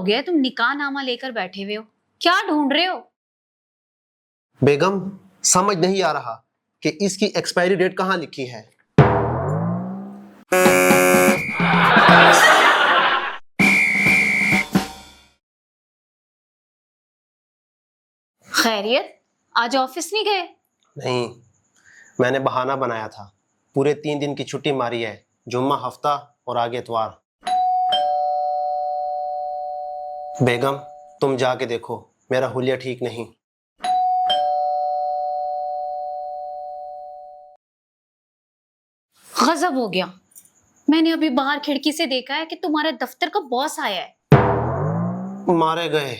गया तुम निकाह नामा लेकर बैठे हुए हो? क्या ढूंढ रहे हो? बेगम, समझ नहीं आ रहा कि इसकी एक्सपायरी डेट कहाँ लिखी है। खैरियत, आज ऑफिस नहीं गए? नहीं, मैंने बहाना बनाया था। पूरे 3 दिन की छुट्टी मारी है, जुम्मा हफ्ता और आगे इतवार। बेगम, तुम जाके देखो, मेरा हुलिया ठीक नहीं। गजब हो गया। मैंने अभी बाहर खिड़की से देखा है कि तुम्हारे दफ्तर का बॉस आया है। मारे गए।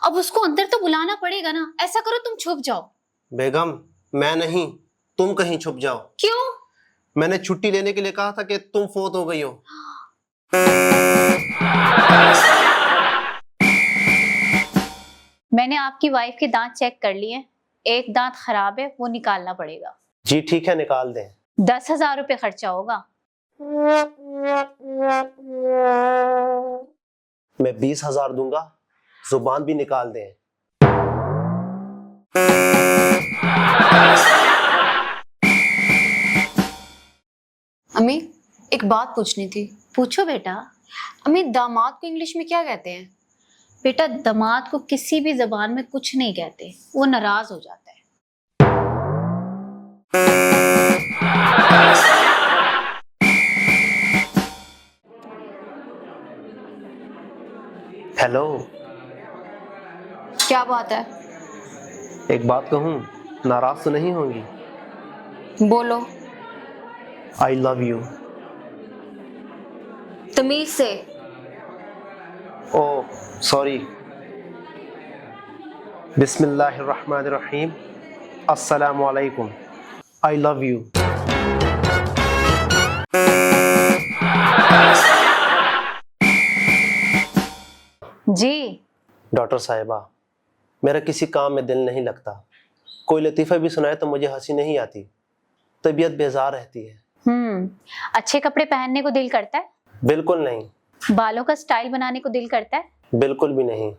अब उसको अंदर तो बुलाना पड़ेगा ना। ऐसा करो, तुम छुप जाओ। बेगम, मैं नहीं, तुम कहीं छुप जाओ। क्यों? मैंने छुट्टी लेने के लिए कहा था कि तुम फोत हो गई हो। मैंने आपकी वाइफ के दांत चेक कर लिए। एक दांत खराब है, वो निकालना पड़ेगा। जी ठीक है, निकाल दें। 10,000 रुपये खर्चा होगा। मैं 20,000 दूंगा, जुबान भी निकाल दें। अम्मी, एक बात पूछनी थी। पूछो बेटा। अम्मी, दामाद को इंग्लिश में क्या कहते हैं? बेटा, दामाद को किसी भी जबान में कुछ नहीं कहते, वो नाराज हो जाता है। हेलो, क्या बात है? एक बात कहूँ, नाराज तो नहीं होंगी? बोलो। I love you. तमीज से। Oh sorry. बिस्मिल्लाहिर्रहमानिर्रहीम। अस्सलामु अलैकुम। I love you. जी। डॉक्टर साहिबा, मेरा किसी काम में दिल नहीं लगता। कोई लतीफ़ा भी सुनाए तो मुझे हंसी नहीं आती, तबीयत बेजार रहती है। अच्छे कपड़े पहनने को दिल करता है? बिल्कुल नहीं। बालों का स्टाइल बनाने को दिल करता है? बिल्कुल भी नहीं।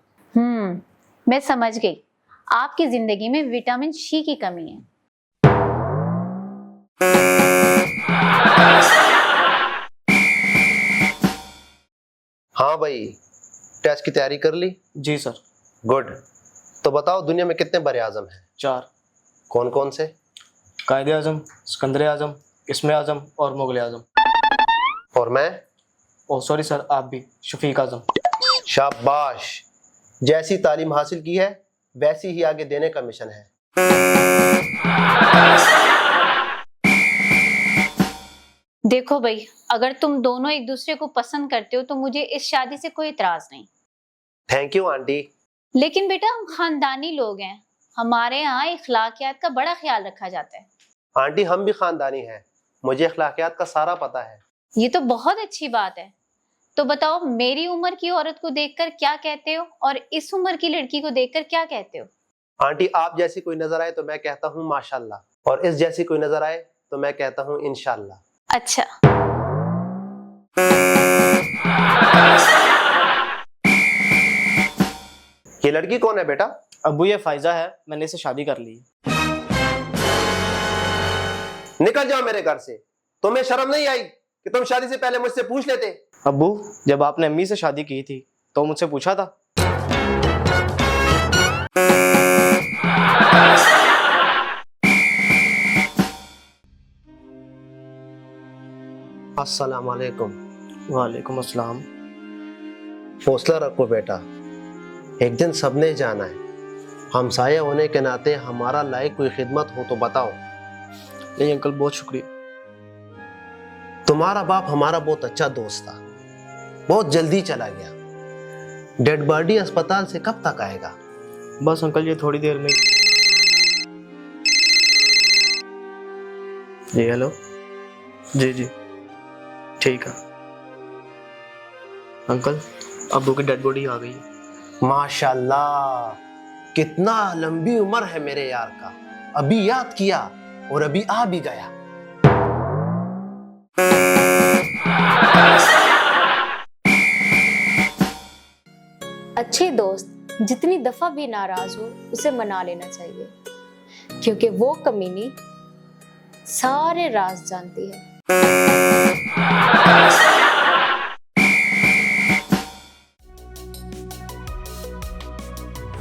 मैं समझ गई। आपकी जिंदगी में विटामिन सी की कमी है। हाँ भाई, टेस्ट की तैयारी कर ली? जी सर। गुड। तो बताओ, दुनिया में कितने बड़े आजम हैं? 4। कौन कौन से? कायदे आजम, सिकंदर आजम, इस्मे आजम और मुगल आजम। और मैं? ओह सॉरी सर, आप भी, शफीक आजम। शाबाश। जैसी तालीम हासिल की है वैसी ही आगे देने का मिशन है। देखो भाई, अगर तुम दोनों एक दूसरे को पसंद करते हो तो मुझे इस शादी से कोई इतराज नहीं। Thank you aunty. लेकिन बेटा, हम खानदानी लोग हैं। हमारे यहाँ इखलाकियात का बड़ा ख्याल रखा जाता है। आंटी, हम भी खानदानी हैं, मुझे अखलाकियात का सारा पता है। ये तो बहुत अच्छी बात है। तो बताओ, मेरी उम्र की औरत को देखकर क्या कहते हो और इस उम्र की लड़की को देखकर क्या कहते हो? आंटी, आप जैसी कोई नजर आए तो मैं कहता हूँ माशाल्लाह, और इस जैसी कोई नजर आए तो मैं कहता हूँ इंशाल्लाह। अच्छा। ये लड़की कौन है बेटा? अबू, ये फायजा है, मैंने इसे शादी कर ली। निकल जाओ मेरे घर से। तुम्हें शर्म नहीं आई कि तुम शादी से पहले मुझसे पूछ लेते? अबू, जब आपने अम्मी से शादी की थी तो मुझसे पूछा था। अस्सलाम वालेकुम। वालेकुम अस्सलाम। हौसला रखो बेटा, एक दिन सबने जाना है। हमसाया होने के नाते हमारा लायक कोई खिदमत हो तो बताओ। नहीं अंकल, बहुत शुक्रिया। तुम्हारा बाप हमारा बहुत अच्छा दोस्त था, बहुत जल्दी चला गया। डेड बॉडी अस्पताल से कब तक आएगा? बस अंकल, ये थोड़ी देर में। जी हेलो। जी जी ठीक है अंकल, अब्बू की डेड बॉडी आ गई है। माशाल्लाह, कितना लंबी उम्र है मेरे यार का। अभी याद किया और अभी आ भी गया। अच्छी दोस्त जितनी दफा भी नाराज हो उसे मना लेना चाहिए, क्योंकि वो कमीनी सारे राज जानती है।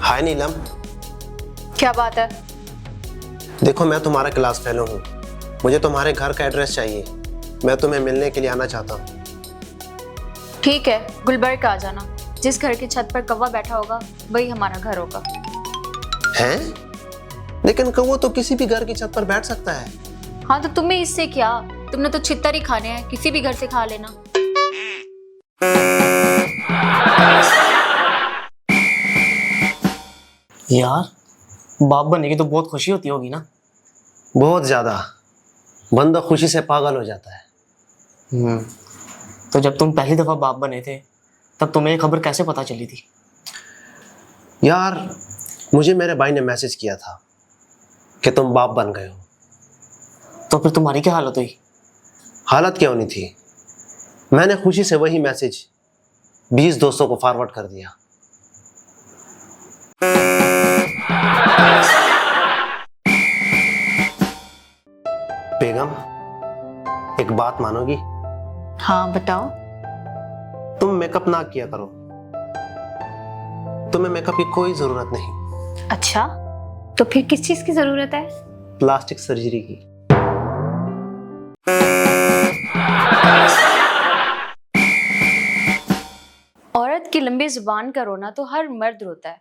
हाय नीलम। क्या बात है? देखो, मैं तुम्हारा क्लास फेलो हूँ। मुझे तुम्हारे घर का एड्रेस चाहिए। मैं तुम्हें मिलने के लिए आना चाहता हूँ। ठीक है, गुलबर्ग आ जाना। जिस घर की छत पर कौवा बैठा होगा वही हमारा घर होगा। हैं? लेकिन कौवा तो किसी भी घर की छत पर बैठ सकता है। हाँ तो तुम्हें इससे क्या? तुमने तो छित्तर ही खाने हैं, किसी भी घर से खा लेना। यार, बाप बनने की तो बहुत खुशी होती होगी ना? बहुत ज्यादा। बंदा खुशी से पागल हो जाता है। तो जब तुम पहली दफा बाप बने थे तब तुम्हें ये खबर कैसे पता चली थी? यार, मुझे मेरे भाई ने मैसेज किया था कि तुम बाप बन गए हो। तो फिर तुम्हारी क्या हालत हुई? हालत क्या होनी थी? मैंने खुशी से वही मैसेज 20 दोस्तों को फॉरवर्ड कर दिया। बेगम, एक बात मानोगी? हाँ बताओ। तुम मेकअप ना किया करो। तुम्हें मेकअप की कोई जरूरत नहीं। अच्छा, तो फिर किस चीज की जरूरत है? प्लास्टिक सर्जरी की। औरत की लंबी जुबान का रोना तो हर मर्द रोता है,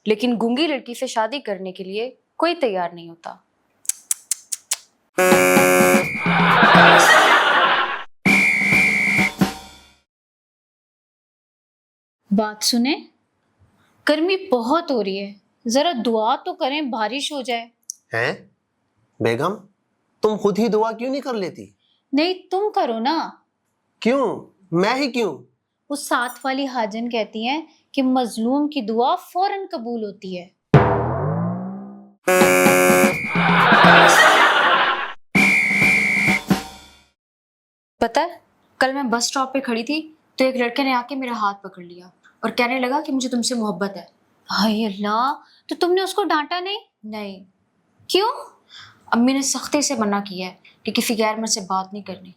लेकिन गूंगी लड़की से शादी करने के लिए कोई तैयार नहीं होता। बात सुने, गर्मी बहुत हो रही है, जरा दुआ तो करें बारिश हो जाए। हैं? बेगम, तुम खुद ही दुआ क्यों नहीं कर लेती? नहीं, तुम करो ना। क्यों? मैं ही क्यों? उस साथ वाली हाजन कहती हैं कि मजलूम की दुआ फौरन कबूल होती है। पता है, कल मैं बस स्टॉप पे खड़ी थी तो एक लड़के ने आके मेरा हाथ पकड़ लिया और कहने लगा कि मुझे तुमसे मोहब्बत है। हाय अल्लाह, तो तुमने उसको डांटा नहीं? नहीं, क्यों? अम्मी ने सख्ती से मना किया है कि किसी गैर मर्द से बात नहीं करनी।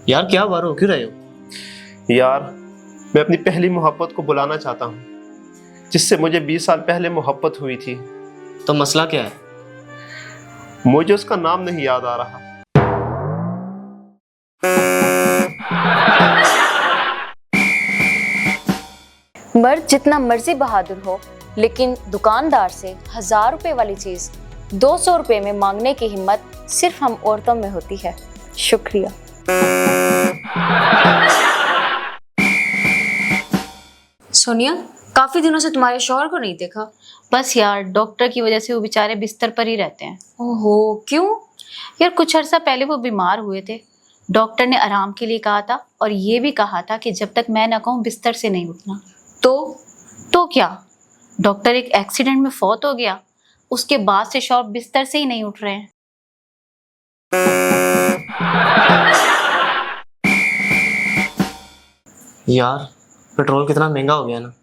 यार क्या बात हो, क्यों रहे हो? यार, मैं अपनी पहली मोहब्बत को बुलाना चाहता हूँ, जिससे मुझे 20 साल पहले मोहब्बत हुई थी। तो मसला क्या है? मुझे उसका नाम नहीं याद आ रहा। मर्द जितना मर्जी बहादुर हो, लेकिन दुकानदार से 1000 रुपए वाली चीज 200 रुपए में मांगने की हिम्मत सिर्फ हम औरतों में होती है। शुक्रिया। सोनिया, काफी दिनों से तुम्हारे शौहर को नहीं देखा। बस यार, डॉक्टर की वजह से वो बेचारे बिस्तर पर ही रहते हैं। ओहो, क्यों? यार, कुछ अर्सा पहले वो बीमार हुए थे। डॉक्टर ने आराम के लिए कहा था और ये भी कहा था कि जब तक मैं ना कहूँ बिस्तर से नहीं उठना। तो क्या, डॉक्टर एक एक्सीडेंट में फौत हो गया। उसके बाद से शौहर बिस्तर से ही नहीं उठ रहे हैं। यार, पेट्रोल कितना महंगा हो गया ना।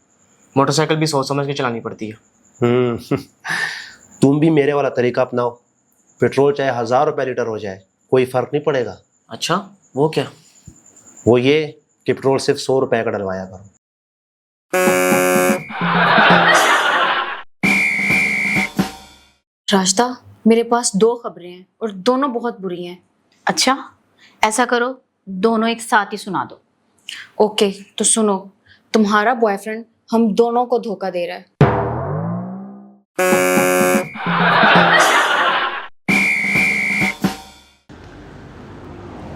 मोटरसाइकिल भी सोच समझ के चलानी पड़ती है। तुम भी मेरे वाला तरीका अपनाओ। पेट्रोल चाहे 1000 रुपए लीटर हो जाए, कोई फर्क नहीं पड़ेगा। अच्छा, वो क्या? वो ये कि पेट्रोल सिर्फ 100 रुपए का डलवाया करो। रास्ता, मेरे पास 2 खबरें हैं और दोनों बहुत बुरी हैं। अच्छा, ऐसा करो, दोनों एक साथ ही सुना दो। ओके, तो सुनो। तुम्हारा बॉयफ्रेंड हम दोनों को धोखा दे रहा है।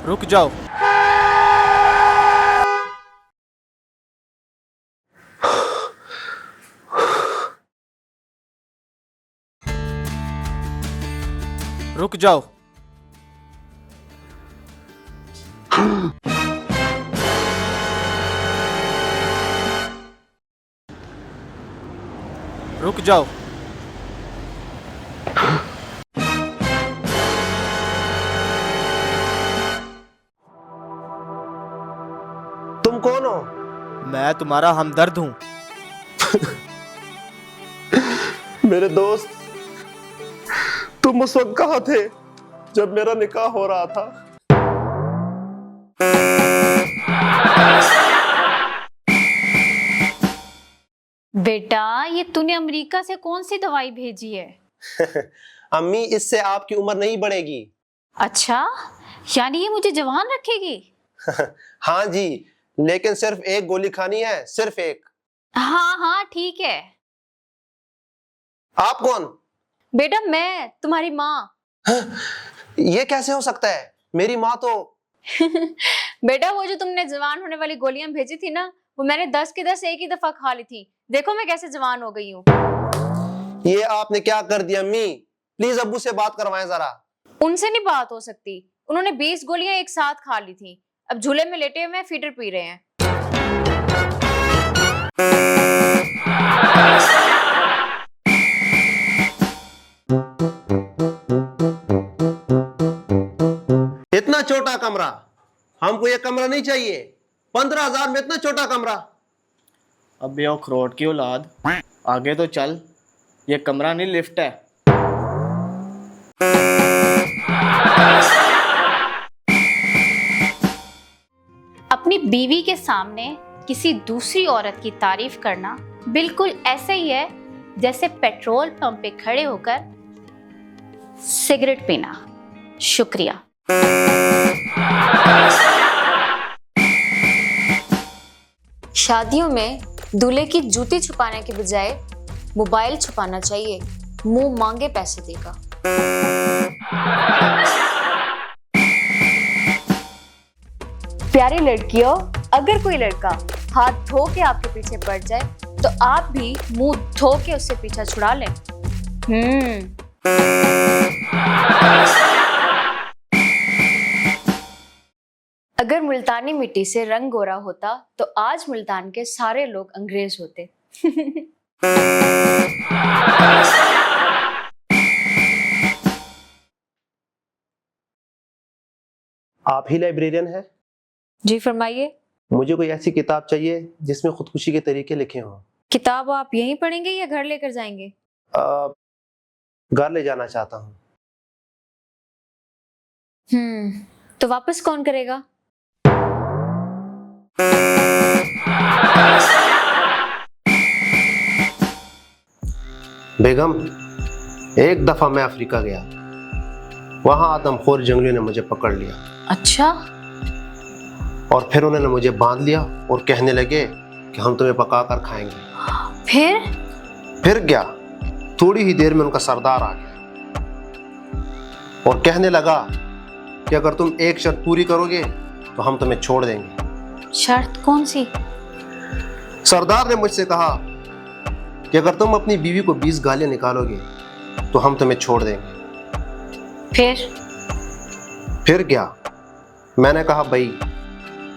रुक जाओ। रुक जाओ। रुक जाओ। मैं तुम्हारा हमदर्द हूँ। मेरे दोस्त, तुम उस वक्त कहाँ थे जब मेरा निकाह हो रहा था? बेटा, ये तूने अमेरिका से कौन सी दवाई भेजी है? अम्मी, इससे आपकी उम्र नहीं बढ़ेगी। अच्छा, यानी ये मुझे जवान रखेगी? हाँ जी, लेकिन सिर्फ एक गोली खानी है, सिर्फ एक। हाँ हाँ ठीक है। आप कौन? बेटा मैं तुम्हारी माँ। ये कैसे हो सकता है? मेरी माँ तो बेटा वो जो तुमने जवान होने वाली गोलियां भेजी थी ना, वो मैंने 10 की 10 एक ही दफा खा ली थी। देखो मैं कैसे जवान हो गई हूँ। ये आपने क्या कर दिया अम्मी? प्लीज अब्बू से बात करवाएं जरा। उनसे नहीं बात हो सकती, उन्होंने 20 गोलियां एक साथ खा ली थी। अब झूले में लेटे हुए फीडर पी रहे हैं। इतना छोटा कमरा? हमको ये कमरा नहीं चाहिए। 15,000 में इतना छोटा कमरा? अब ये अखरोट की औलाद, आगे तो चल, ये कमरा नहीं लिफ्ट है। अपनी बीवी के सामने किसी दूसरी औरत की तारीफ करना बिल्कुल ऐसे ही है जैसे पेट्रोल पंप पे खड़े होकर सिगरेट पीना। शुक्रिया। शादियों में दूल्हे की जूती छुपाने के बजाय मोबाइल छुपाना चाहिए, मुंह मांगे पैसे देगा। प्यारी लड़कियों, अगर कोई लड़का हाथ धो के आपके पीछे पड़ जाए तो आप भी मुंह धो के उससे पीछा छुड़ा लें। अगर मुल्तानी मिट्टी से रंग गोरा होता तो आज मुल्तान के सारे लोग अंग्रेज होते। आप ही लाइब्रेरियन हैं? जी फरमाइए। मुझे कोई ऐसी किताब चाहिए जिसमें खुदकुशी के तरीके लिखे हों। किताब आप यहीं पढ़ेंगे या घर लेकर जाएंगे? घर ले जाना चाहता हूँ। तो वापस कौन करेगा? बेगम, एक दफा मैं अफ्रीका गया, वहां आदमखोर जंगलियों ने मुझे पकड़ लिया। अच्छा, और फिर उन्होंने मुझे बांध लिया और कहने लगे कि हम तुम्हें पका कर खाएंगे। फिर क्या, थोड़ी ही देर में उनका सरदार आ गया और कहने लगा कि अगर तुम एक शर्त पूरी करोगे तो हम तुम्हें छोड़ देंगे। शर्त कौन सी? सरदार ने मुझसे कहा कि अगर तुम अपनी बीवी को 20 गालियां निकालोगे तो हम तुम्हें छोड़ देंगे। फिर क्या, मैंने कहा भाई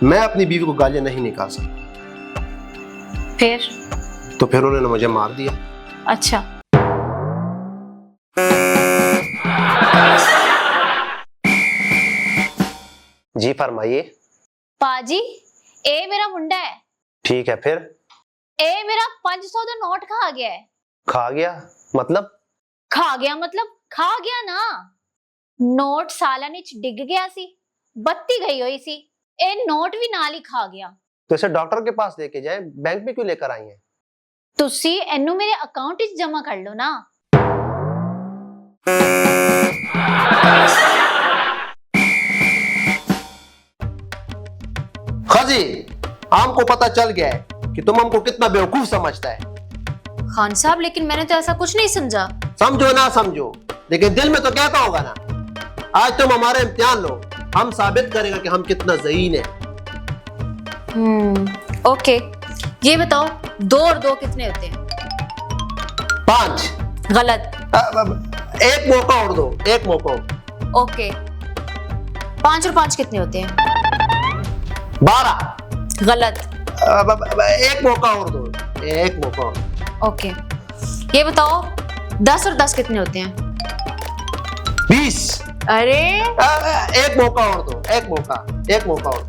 मैं अपनी बीवी को गालियां नहीं निकाल सकता। तो फिर उन्होंने मुझे मार दिया। अच्छा, जी फरमाइए। पाजी, ए मेरा मुंडा है। ठीक है, फिर? ए मेरा 500 का नोट खा गया है। खा गया मतलब? खा गया मतलब खा गया ना। नोट साला नीच डिग गया सी, बत्ती गई हुई सी, ए नोट भी नाल ही खा गया। तो इसे डॉक्टर के पास लेके जाए, बैंक में क्यों लेकर आई हैं? तुसी एनू मेरे अकाउंट इच जमा कर लो ना। खाजी, हमको पता चल गया है कि तुम हमको कितना बेवकूफ समझता है। खान साहब, लेकिन मैंने तो ऐसा कुछ नहीं समझा। समझो ना समझो, लेकिन दिल में तो कहता होगा ना। आज तुम हमारे इम्तिहान लो, हम साबित करेंगे कि हम कितना ज़हीन है। ओके, ये बताओ 2 और 2 कितने होते हैं? 5। गलत। एक मौका और दो, एक मौका। ओके, 5 और 5 कितने होते हैं? 12। गलत। एक मौका और दो, एक मौका और। ओके, ये बताओ 10 और 10 कितने होते हैं? 20। अरे एक मौका और दो, एक मौका और।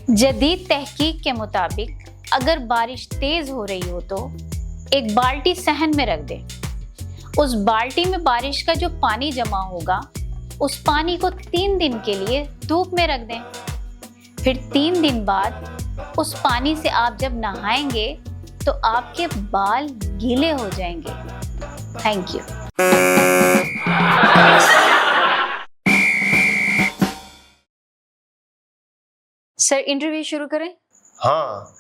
जदीद तहकीक के मुताबिक अगर बारिश तेज हो रही हो तो एक बाल्टी सहन में रख दें। उस बाल्टी में बारिश का जो पानी जमा होगा उस पानी को 3 दिन के लिए धूप में रख दें। फिर 3 दिन बाद उस पानी से आप जब नहाएंगे तो आपके बाल गीले हो जाएंगे। Thank you. सर इंटरव्यू शुरू करें? हाँ,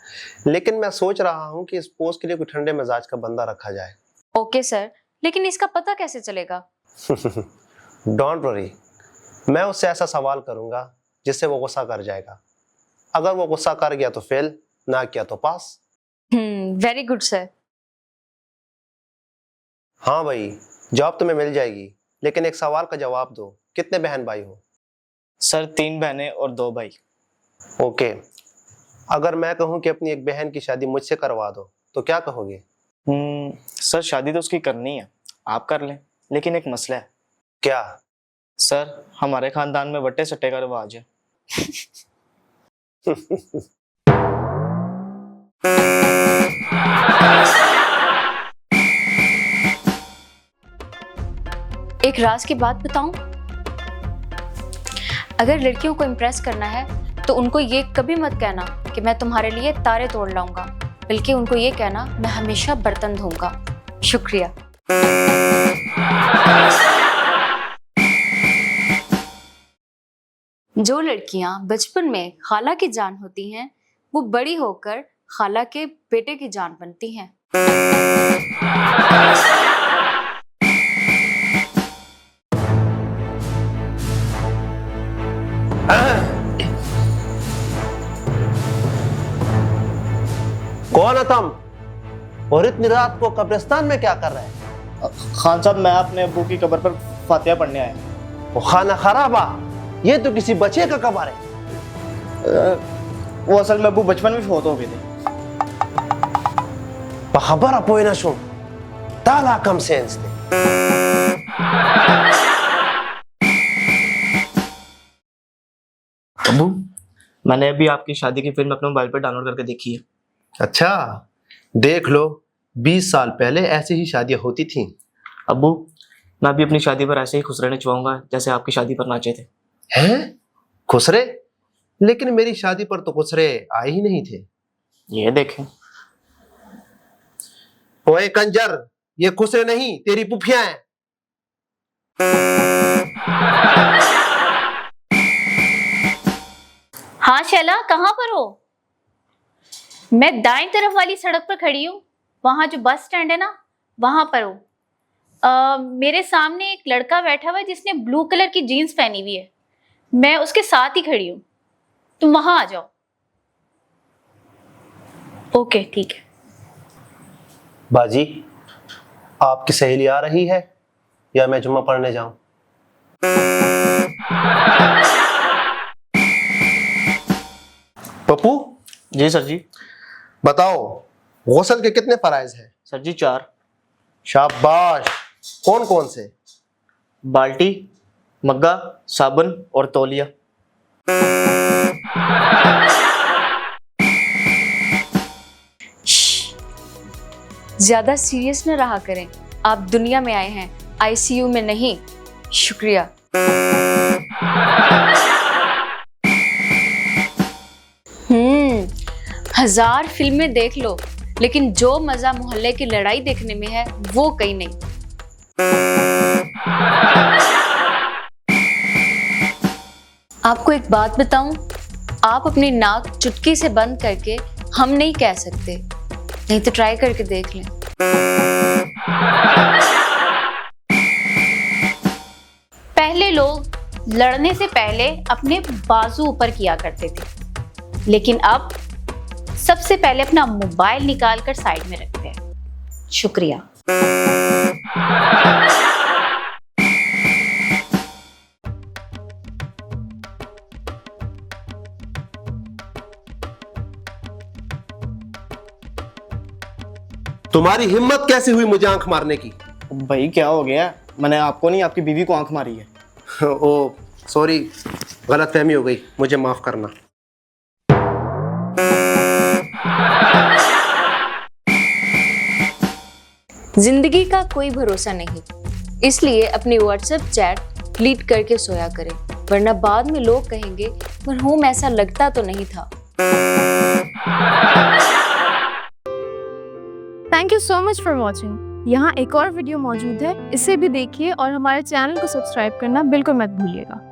लेकिन मैं सोच रहा हूँ कि इस पोस्ट के लिए कोई ठंडे मिजाज का बंदा रखा जाए। ओके सर, लेकिन इसका पता कैसे चलेगा? डोंट वरी, मैं उससे ऐसा सवाल करूंगा जिससे वो गुस्सा कर जाएगा। अगर वो गुस्सा कर गया तो फेल, ना किया तो पास। Very good sir. हाँ भाई, जॉब तुम्हें मिल जाएगी, लेकिन एक सवाल का जवाब दो, कितने बहन भाई हो? सर 3 बहनें और 2 भाई। ओके, अगर मैं कहूँ कि अपनी एक बहन की शादी मुझसे करवा दो तो क्या कहोगे? सर शादी तो उसकी करनी है, आप कर लें, लेकिन एक मसला है। क्या? सर हमारे खानदान में वट्टे सट्टे का रिवाज है। एक राज की बात बताऊं? अगर लड़कियों को इम्प्रेस करना है तो उनको ये कभी मत कहना कि मैं तुम्हारे लिए तारे तोड़ लाऊंगा, बल्कि उनको ये कहना मैं हमेशा बर्तन धोऊंगा। शुक्रिया। जो लड़कियां बचपन में खाला की जान होती हैं, वो बड़ी होकर खाला के बेटे की जान बनती हैं। कौन है तुम और इतनी रात को कब्रिस्तान में क्या कर रहे हैं? खान साहब, मैं अपने अब्बू की कब्र पर फातिहा पढ़ने आया। वो खाना खराबा, ये तो किसी बच्चे का कब्र है। वो असल में अब्बू बचपन में फौत हो गए थे। खबर अपोई ना सुन, ताला कम सेंस थे। अब्बू, मैंने अभी आपकी शादी की फिल्म अपने मोबाइल पर डाउनलोड करके देखी है। अच्छा, देख लो, 20 साल पहले ऐसी ही शादियां होती थीं। अब्बू, मैं भी अपनी शादी पर ऐसे ही खुश रहने चाहूंगा जैसे आपकी शादी पर नाचे थे। हैं? खुसरे? लेकिन मेरी शादी पर तो खुसरे आए ही नहीं थे। ये देखें। ओए कंजर, ये खुसरे नहीं, तेरी पुफियां हैं। हाँ शैला, कहाँ पर हो? मैं दाएं तरफ वाली सड़क पर खड़ी हूँ, वहां जो बस स्टैंड है ना, वहां पर हूँ। मेरे सामने एक लड़का बैठा हुआ है जिसने ब्लू कलर की जीन्स पहनी हुई है, मैं उसके साथ ही खड़ी हूँ, तुम वहां आ जाओ। ओके ठीक है। बाजी, आपकी सहेली आ रही है या मैं जुम्मा पढ़ने जाऊं? पप्पू जी सर जी। बताओ, गुस्ल के कितने फराइज हैं? सर जी 4। शाबाश। कौन कौन से? बाल्टी, मग्गा, साबुन और तौलिया। ज्यादा सीरियस न रहा करें, आप दुनिया में आए हैं, आईसीयू में नहीं। शुक्रिया। हजार फिल्में देख लो, लेकिन जो मजा मोहल्ले की लड़ाई देखने में है वो कहीं नहीं। आपको एक बात बताऊं, आप अपनी नाक चुटकी से बंद करके हम नहीं कह सकते, नहीं तो ट्राई करके देख लें। पहले लोग लड़ने से पहले अपने बाजू ऊपर किया करते थे, लेकिन अब सबसे पहले अपना मोबाइल निकालकर साइड में रखते हैं। शुक्रिया। तुम्हारी हिम्मत कैसे हुई मुझे आंख मारने की? भाई क्या हो गया? मैंने आपको नहीं, आपकी बीवी को आंख मारी है। ओ सॉरी, गलतफहमी हो गई, मुझे माफ करना। जिंदगी का कोई भरोसा नहीं, इसलिए अपनी व्हाट्सएप चैट डिलीट करके सोया करें, वरना बाद में लोग कहेंगे मरहूम ऐसा लगता तो नहीं था। Thank you so much for watching. यहाँ एक और वीडियो मौजूद है, इसे भी देखिए और हमारे चैनल को सब्सक्राइब करना बिल्कुल मत भूलिएगा।